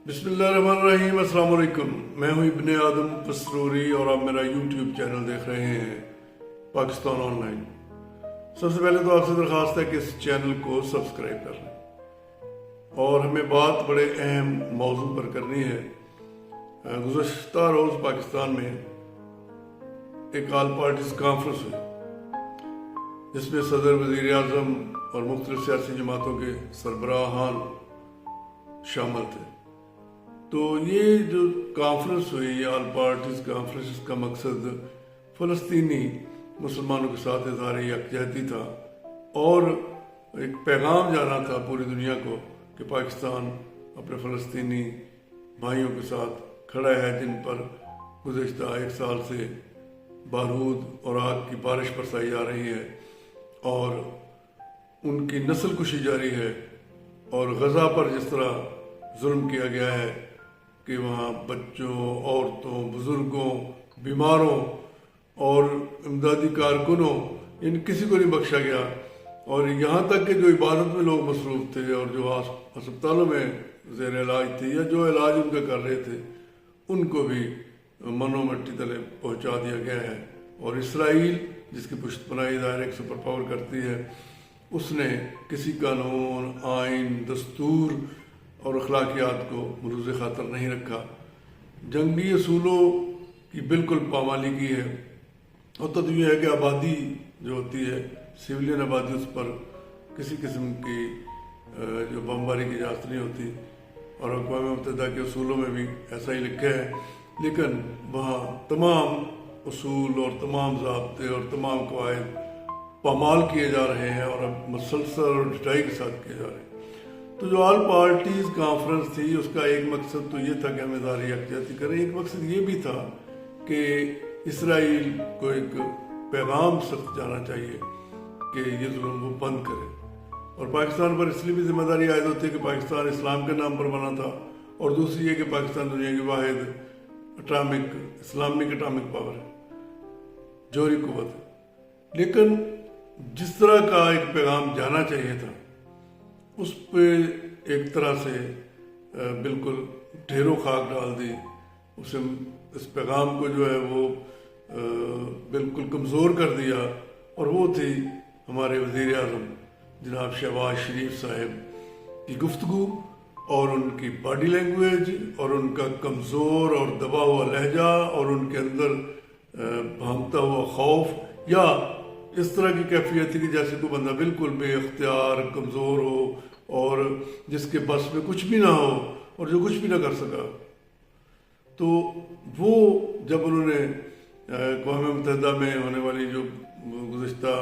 بسم اللہ الرحمن الرحیم۔ السلام علیکم، میں ہوں ابن آدم پسروری اور آپ میرا یوٹیوب چینل دیکھ رہے ہیں پاکستان آن لائن۔ سب سے پہلے تو آپ سے درخواست ہے کہ اس چینل کو سبسکرائب کر لیں، اور ہمیں بات بڑے اہم موضوع پر کرنی ہے۔ گزشتہ روز پاکستان میں ایک آل پارٹیز کانفرنس ہوئی، جس میں صدر، وزیر اعظم اور مختلف سیاسی جماعتوں کے سربراہان شامل تھے۔ تو یہ جو کانفرنس ہوئی، آل پارٹیز کانفرنس، اس کا مقصد فلسطینی مسلمانوں کے ساتھ اظہار یکجہتی تھا اور ایک پیغام جانا تھا پوری دنیا کو کہ پاکستان اپنے فلسطینی بھائیوں کے ساتھ کھڑا ہے، جن پر گزشتہ ایک سال سے بارود اور آگ کی بارش برسائی جا رہی ہے اور ان کی نسل کشی جاری ہے، اور غزہ پر جس طرح ظلم کیا گیا ہے کہ وہاں بچوں، عورتوں، بزرگوں، بیماروں اور امدادی کارکنوں، ان کسی کو نہیں بخشا گیا، اور یہاں تک کہ جو عبادت میں لوگ مصروف تھے اور جو ہسپتالوں میں زیر علاج تھے یا جو علاج ان کا کر رہے تھے، ان کو بھی منو مٹی تلے پہنچا دیا گیا ہے۔ اور اسرائیل، جس کی پشت پناہی ظاہر ایک سپر پاور کرتی ہے، اس نے کسی قانون، آئین، دستور اور اخلاقیات کو مروز خاطر نہیں رکھا، جنگی اصولوں کی بالکل پامالی کی ہے۔ اور تو یہ ہے کہ آبادی جو ہوتی ہے، سویلین آبادی، اس پر کسی قسم کی جو بمباری کی اجازت نہیں ہوتی، اور اقوام متحدہ کے اصولوں میں بھی ایسا ہی لکھا ہے، لیکن وہاں تمام اصول اور تمام ضابطے اور تمام قواعد پامال کیے جا رہے ہیں، اور اب مسلسل اور ڈٹائی کے ساتھ کیے جا رہے ہیں۔ تو جو آل پارٹیز کانفرنس تھی، اس کا ایک مقصد تو یہ تھا کہ ہم اظہار یکجہتی کریں، ایک مقصد یہ بھی تھا کہ اسرائیل کو ایک پیغام سخت جانا چاہیے کہ یہ ظلم وہ بند کرے، اور پاکستان پر اس لیے بھی ذمہ داری عائد ہوتی ہے کہ پاکستان اسلام کے نام پر بنا تھا، اور دوسری یہ کہ پاکستان دنیا کی واحد اسلامک اٹامک پاور ہے، جوہری قوت ہے۔ لیکن جس طرح کا ایک پیغام جانا چاہیے تھا، اس پہ ایک طرح سے بالکل ڈھیروں خاک ڈال دی، اس پیغام کو جو ہے وہ بالکل کمزور کر دیا، اور وہ تھی ہمارے وزیر اعظم جناب شہباز شریف صاحب کی گفتگو، اور ان کی باڈی لینگویج، اور ان کا کمزور اور دبا ہوا لہجہ، اور ان کے اندر بھانگتا ہوا خوف، یا اس طرح کی کیفیت تھی کہ جیسے کوئی بندہ بالکل بے اختیار کمزور ہو اور جس کے بس میں کچھ بھی نہ ہو اور جو کچھ بھی نہ کر سکا۔ تو وہ جب انہوں نے اقوام متحدہ میں ہونے والی جو گزشتہ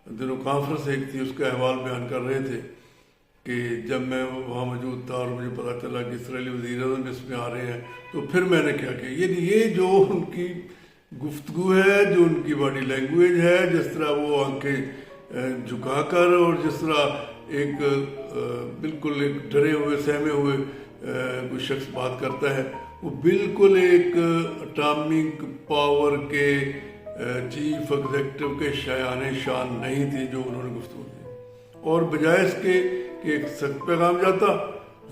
دنوں کانفرنس ایک تھی، اس کا احوال بیان کر رہے تھے کہ جب میں وہاں موجود تھا اور مجھے پتا چلا کہ اسرائیلی وزیر اعظم اس میں آ رہے ہیں، تو پھر میں نے کیا کیا، یہ جو ان کی گفتگو ہے، جو ان کی باڈی لینگویج ہے، جس طرح وہ آنکھیں جھکا کر اور جس طرح ایک بالکل ایک ڈرے ہوئے سہمے ہوئے کوئی شخص بات کرتا ہے، وہ بالکل ایک اٹامک پاور کے چیف ایگزیکٹو کے شایان شان نہیں تھی جو انہوں نے گفتگو کی، اور بجائے اس کے کہ ایک سخت پیغام جاتا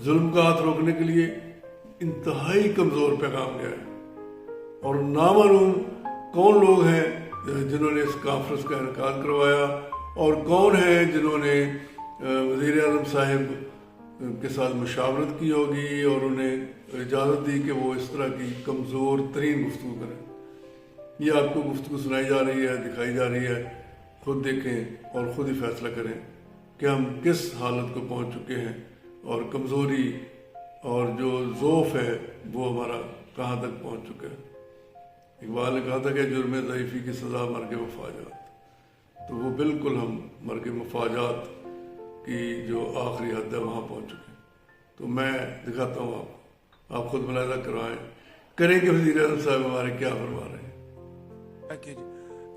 ظلم کا ہاتھ روکنے کے لیے، انتہائی کمزور پیغام گیا ہے۔ اور نامعلوم کون لوگ ہیں جنہوں نے اس کانفرنس کا انعقاد کروایا، اور کون ہیں جنہوں نے وزیر اعظم صاحب کے ساتھ مشاورت کی ہوگی اور انہیں اجازت دی کہ وہ اس طرح کی کمزور ترین گفتگو کریں۔ یہ آپ کو گفتگو سنائی جا رہی ہے، دکھائی جا رہی ہے، خود دیکھیں اور خود ہی فیصلہ کریں کہ ہم کس حالت کو پہنچ چکے ہیں، اور کمزوری اور جو ضعف ہے وہ ہمارا کہاں تک پہنچ چکا ہے۔ اقبال نے کہا تھا کہ جرم ضعیفی کی سزا مرگ مفاجات، تو وہ بالکل ہم مرگ مفاجات کی جو آخری حد ہے وہاں پہنچ چکے ہیں۔ تو میں دکھاتا ہوں آپ خود ملاحظہ کریں کہ وزیر اعظم صاحب ہمارے کیا فرما رہے ہیں۔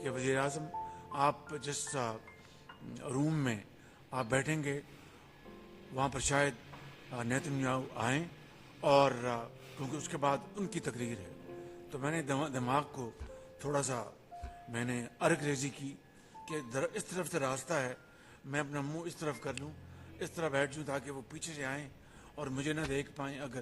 کہ وزیر اعظم، آپ جس روم میں آپ بیٹھیں گے وہاں پر شاید نیتن یاہو آئیں، اور کیونکہ اس کے بعد ان کی تقریر ہے، تو میں نے دماغ کو تھوڑا سا میں نے ارک ریزی کی کہ اس طرف سے راستہ ہے، میں اپنا منہ اس طرف کر لوں، اس طرح بیٹھ جوں تاکہ وہ پیچھے سے آئیں اور مجھے نہ دیکھ پائیں۔ اگر